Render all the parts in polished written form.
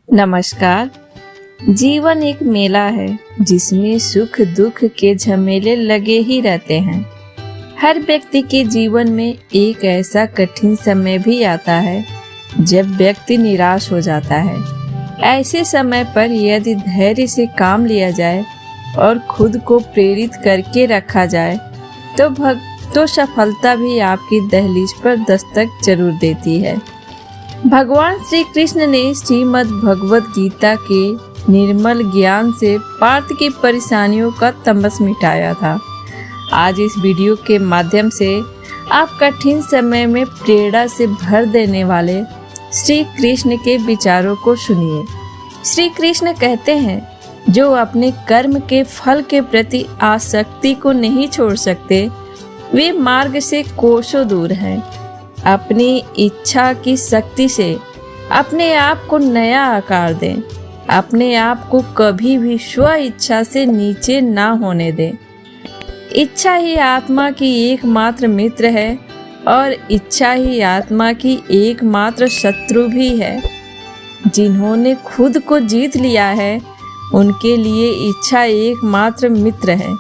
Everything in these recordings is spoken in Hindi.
नमस्कार। जीवन एक मेला है जिसमें सुख दुख के झमेले लगे ही रहते हैं। हर व्यक्ति के जीवन में एक ऐसा कठिन समय भी आता है जब व्यक्ति निराश हो जाता है। ऐसे समय पर यदि धैर्य से काम लिया जाए और खुद को प्रेरित करके रखा जाए तो सफलता भी आपकी दहलीज पर दस्तक जरूर देती है। भगवान श्री कृष्ण ने श्रीमद् भगवत गीता के निर्मल ज्ञान से पार्थ की परेशानियों का तमस मिटाया था। आज इस वीडियो के माध्यम से आप कठिन समय में प्रेरणा से भर देने वाले श्री कृष्ण के विचारों को सुनिए। श्री कृष्ण कहते हैं, जो अपने कर्म के फल के प्रति आसक्ति को नहीं छोड़ सकते वे मार्ग से कोसों दूर हैं। अपनी इच्छा की शक्ति से अपने आप को नया आकार दें। अपने आप को कभी भी स्व इच्छा से नीचे ना होने दें। इच्छा ही आत्मा की एकमात्र मित्र है और इच्छा ही आत्मा की एकमात्र शत्रु भी है। जिन्होंने खुद को जीत लिया है उनके लिए इच्छा एकमात्र मित्र है,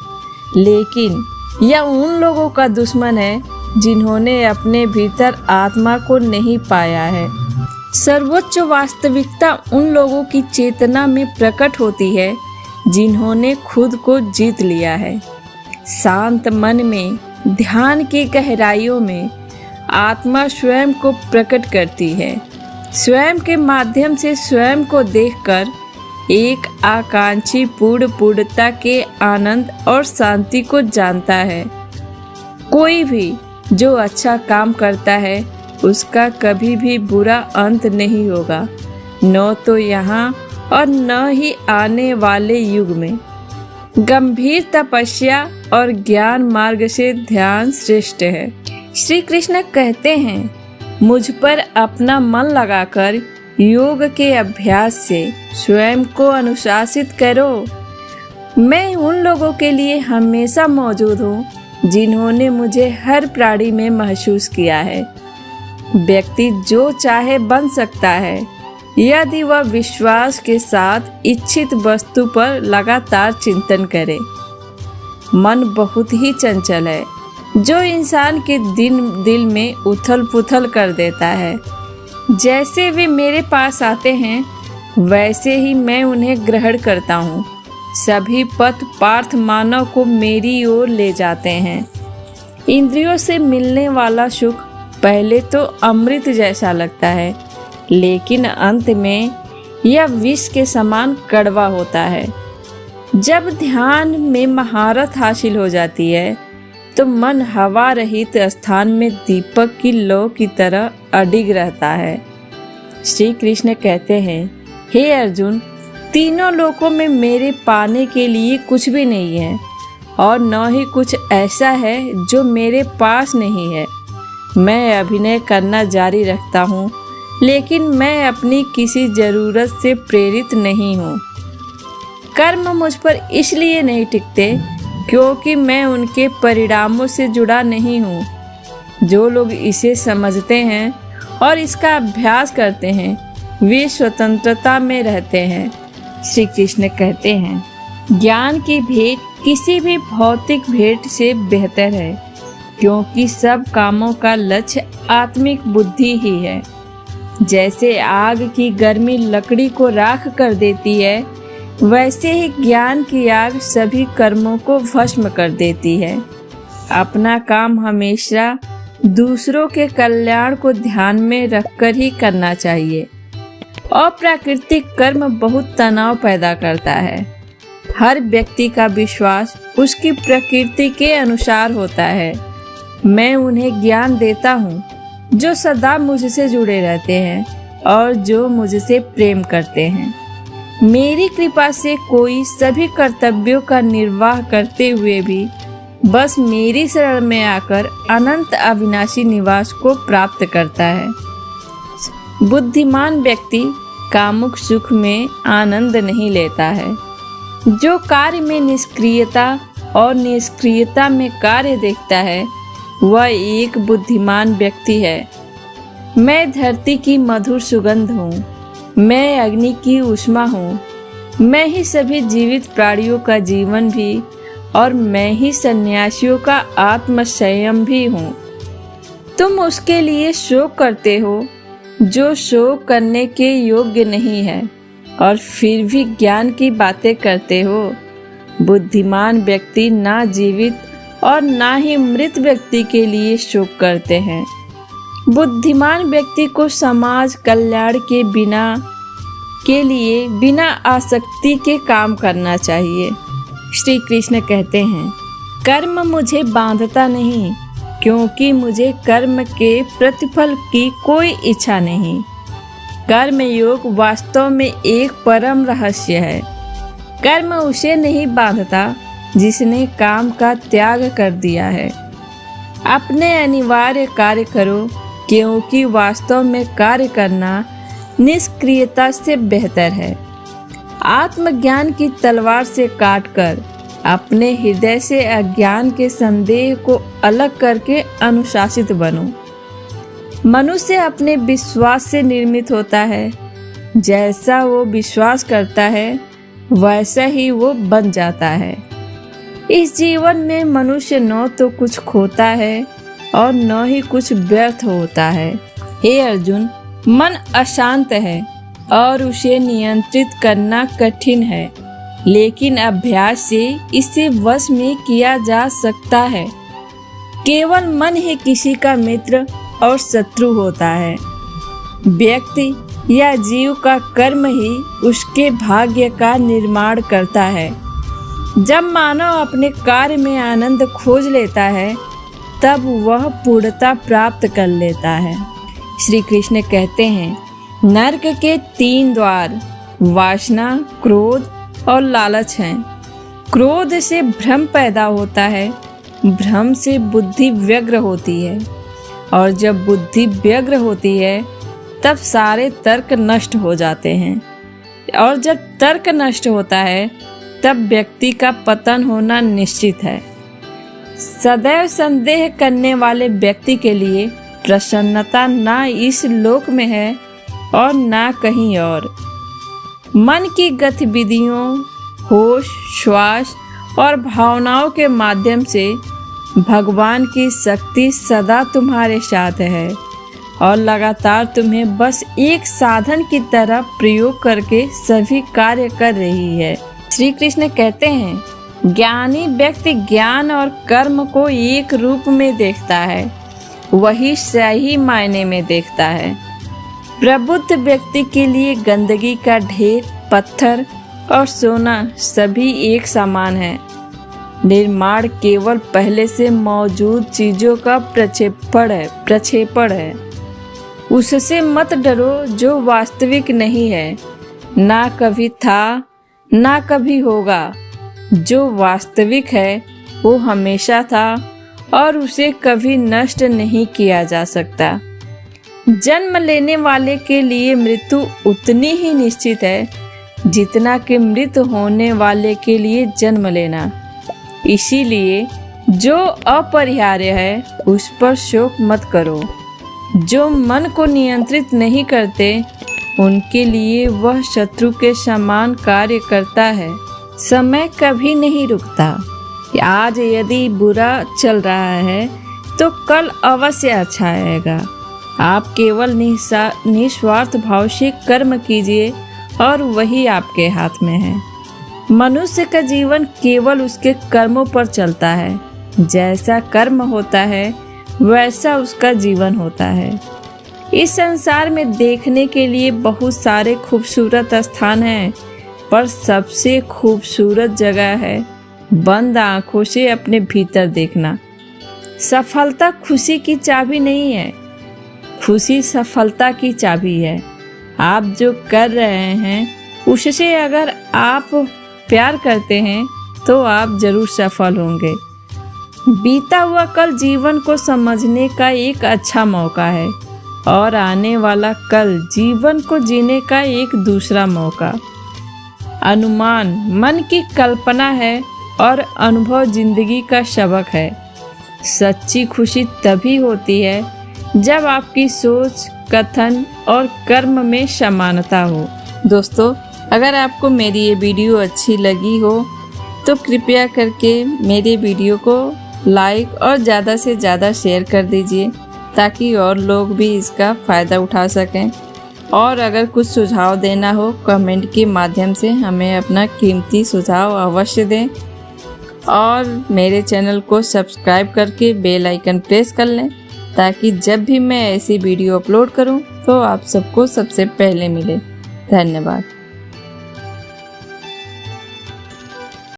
लेकिन यह उन लोगों का दुश्मन है जिन्होंने अपने भीतर आत्मा को नहीं पाया है। सर्वोच्च वास्तविकता उन लोगों की चेतना में प्रकट होती है जिन्होंने खुद को जीत लिया है। शांत मन में ध्यान की गहराइयों में आत्मा स्वयं को प्रकट करती है। स्वयं के माध्यम से स्वयं को देखकर एक आकांक्षी पूर्णता के आनंद और शांति को जानता है। कोई भी जो अच्छा काम करता है उसका कभी भी बुरा अंत नहीं होगा, न तो यहाँ और न ही आने वाले युग में। गंभीर तपस्या और ज्ञान मार्ग से ध्यान श्रेष्ठ है। श्री कृष्ण कहते हैं, मुझ पर अपना मन लगाकर योग के अभ्यास से स्वयं को अनुशासित करो। मैं उन लोगों के लिए हमेशा मौजूद हूँ जिन्होंने मुझे हर प्राणी में महसूस किया है। व्यक्ति जो चाहे बन सकता है यदि वह विश्वास के साथ इच्छित वस्तु पर लगातार चिंतन करे। मन बहुत ही चंचल है जो इंसान के दिल में उथल पुथल कर देता है। जैसे वे मेरे पास आते हैं वैसे ही मैं उन्हें ग्रहण करता हूँ। सभी पथ पार्थ मानव को मेरी ओर ले जाते हैं। इंद्रियों से मिलने वाला सुख पहले तो अमृत जैसा लगता है, लेकिन अंत में यह विष के समान कड़वा होता है। जब ध्यान में महारत हासिल हो जाती है तो मन हवा रहित स्थान में दीपक की लौ की तरह अडिग रहता है। श्री कृष्ण कहते हैं, हे अर्जुन, तीनों लोकों में मेरे पाने के लिए कुछ भी नहीं है और न ही कुछ ऐसा है जो मेरे पास नहीं है। मैं अभिनय करना जारी रखता हूँ, लेकिन मैं अपनी किसी जरूरत से प्रेरित नहीं हूँ। कर्म मुझ पर इसलिए नहीं टिकते क्योंकि मैं उनके परिणामों से जुड़ा नहीं हूँ। जो लोग इसे समझते हैं और इसका अभ्यास करते हैं वे स्वतंत्रता में रहते हैं। श्री कृष्ण कहते हैं, ज्ञान की भेंट किसी भी भौतिक भेंट से बेहतर है क्योंकि सब कामों का लक्ष्य आत्मिक बुद्धि ही है। जैसे आग की गर्मी लकड़ी को राख कर देती है, वैसे ही ज्ञान की आग सभी कर्मों को भस्म कर देती है। अपना काम हमेशा दूसरों के कल्याण को ध्यान में रखकर ही करना चाहिए। अप्राकृतिक कर्म बहुत तनाव पैदा करता है। हर व्यक्ति का विश्वास उसकी प्रकृति के अनुसार होता है। मैं उन्हें ज्ञान देता हूँ जो सदा मुझसे जुड़े रहते हैं और जो मुझसे प्रेम करते हैं। मेरी कृपा से कोई सभी कर्तव्यों का निर्वाह करते हुए भी बस मेरी शरण में आकर अनंत अविनाशी निवास को प्राप्त करता है। बुद्धिमान व्यक्ति कामुक सुख में आनंद नहीं लेता है। जो कार्य में निष्क्रियता और निष्क्रियता में कार्य देखता है वह एक बुद्धिमान व्यक्ति है। मैं धरती की मधुर सुगंध हूँ। मैं अग्नि की ऊष्मा हूँ, मैं ही सभी जीवित प्राणियों का जीवन भी और मैं ही सन्यासियों का आत्म संयम भी हूँ। तुम उसके लिए शोक करते हो जो शोक करने के योग्य नहीं है और फिर भी ज्ञान की बातें करते हो। बुद्धिमान व्यक्ति ना जीवित और ना ही मृत व्यक्ति के लिए शोक करते हैं। बुद्धिमान व्यक्ति को समाज कल्याण के लिए बिना आसक्ति के काम करना चाहिए। श्री कृष्ण कहते हैं, कर्म मुझे बांधता नहीं, क्योंकि मुझे कर्म के प्रतिफल की कोई इच्छा नहीं। कर्म योग वास्तव में एक परम रहस्य है। कर्म उसे नहीं बांधता जिसने काम का त्याग कर दिया है। अपने अनिवार्य कार्य करो, क्योंकि वास्तव में कार्य करना निष्क्रियता से बेहतर है। आत्मज्ञान की तलवार से काटकर अपने हृदय से अज्ञान के संदेह को अलग करके अनुशासित बनो। मनुष्य अपने विश्वास से निर्मित होता है। जैसा वो विश्वास करता है वैसा ही वो बन जाता है। इस जीवन में मनुष्य न तो कुछ खोता है और न ही कुछ व्यर्थ होता है। हे अर्जुन, मन अशांत है और उसे नियंत्रित करना कठिन है, लेकिन अभ्यास से इसे वश में किया जा सकता है। केवल मन ही किसी का मित्र और शत्रु होता है। व्यक्ति या जीव का कर्म ही उसके भाग्य का निर्माण करता है। जब मानव अपने कार्य में आनंद खोज लेता है तब वह पूर्णता प्राप्त कर लेता है। श्री कृष्ण कहते हैं, नरक के 3 द्वार वासना, क्रोध और लालच हैं। क्रोध से भ्रम पैदा होता है, भ्रम से बुद्धि व्यग्र होती है और जब बुद्धि व्यग्र होती है तब सारे तर्क नष्ट हो जाते हैं और जब तर्क नष्ट होता है तब व्यक्ति का पतन होना निश्चित है। सदैव संदेह करने वाले व्यक्ति के लिए प्रसन्नता ना इस लोक में है और ना कहीं और। मन की गतिविधियों, होश, श्वास और भावनाओं के माध्यम से भगवान की शक्ति सदा तुम्हारे साथ है और लगातार तुम्हें बस एक साधन की तरह प्रयोग करके सभी कार्य कर रही है। श्री कृष्ण कहते हैं, ज्ञानी व्यक्ति ज्ञान और कर्म को एक रूप में देखता है, वही सही मायने में देखता है। प्रबुद्ध व्यक्ति के लिए गंदगी का ढेर, पत्थर और सोना सभी एक समान है। निर्माण केवल पहले से मौजूद चीजों का प्रक्षेपण है। उससे मत डरो जो वास्तविक नहीं है, ना कभी था ना कभी होगा। जो वास्तविक है वो हमेशा था और उसे कभी नष्ट नहीं किया जा सकता। जन्म लेने वाले के लिए मृत्यु उतनी ही निश्चित है जितना कि मृत होने वाले के लिए जन्म लेना। इसीलिए जो अपरिहार्य है उस पर शोक मत करो। जो मन को नियंत्रित नहीं करते उनके लिए वह शत्रु के समान कार्य करता है। समय कभी नहीं रुकता। आज यदि बुरा चल रहा है तो कल अवश्य अच्छा आएगा। आप केवल निस्वार्थ भाव से कर्म कीजिए और वही आपके हाथ में है। मनुष्य का जीवन केवल उसके कर्मों पर चलता है। जैसा कर्म होता है वैसा उसका जीवन होता है। इस संसार में देखने के लिए बहुत सारे खूबसूरत स्थान हैं, पर सबसे खूबसूरत जगह है बंद आंखों से अपने भीतर देखना। सफलता खुशी की चाबी नहीं है, खुशी सफलता की चाबी है। आप जो कर रहे हैं उससे अगर आप प्यार करते हैं तो आप जरूर सफल होंगे। बीता हुआ कल जीवन को समझने का एक अच्छा मौका है और आने वाला कल जीवन को जीने का एक दूसरा मौका। अनुमान मन की कल्पना है और अनुभव जिंदगी का सबक है। सच्ची खुशी तभी होती है जब आपकी सोच, कथन और कर्म में समानता हो। दोस्तों, अगर आपको मेरी ये वीडियो अच्छी लगी हो तो कृपया करके मेरे वीडियो को लाइक और ज़्यादा से ज़्यादा शेयर कर दीजिए ताकि और लोग भी इसका फ़ायदा उठा सकें। और अगर कुछ सुझाव देना हो कमेंट के माध्यम से हमें अपना कीमती सुझाव अवश्य दें और मेरे चैनल को सब्सक्राइब करके बेल आइकन प्रेस कर लें ताकि जब भी मैं ऐसी वीडियो अपलोड करूं तो आप सबको सबसे पहले मिले। धन्यवाद।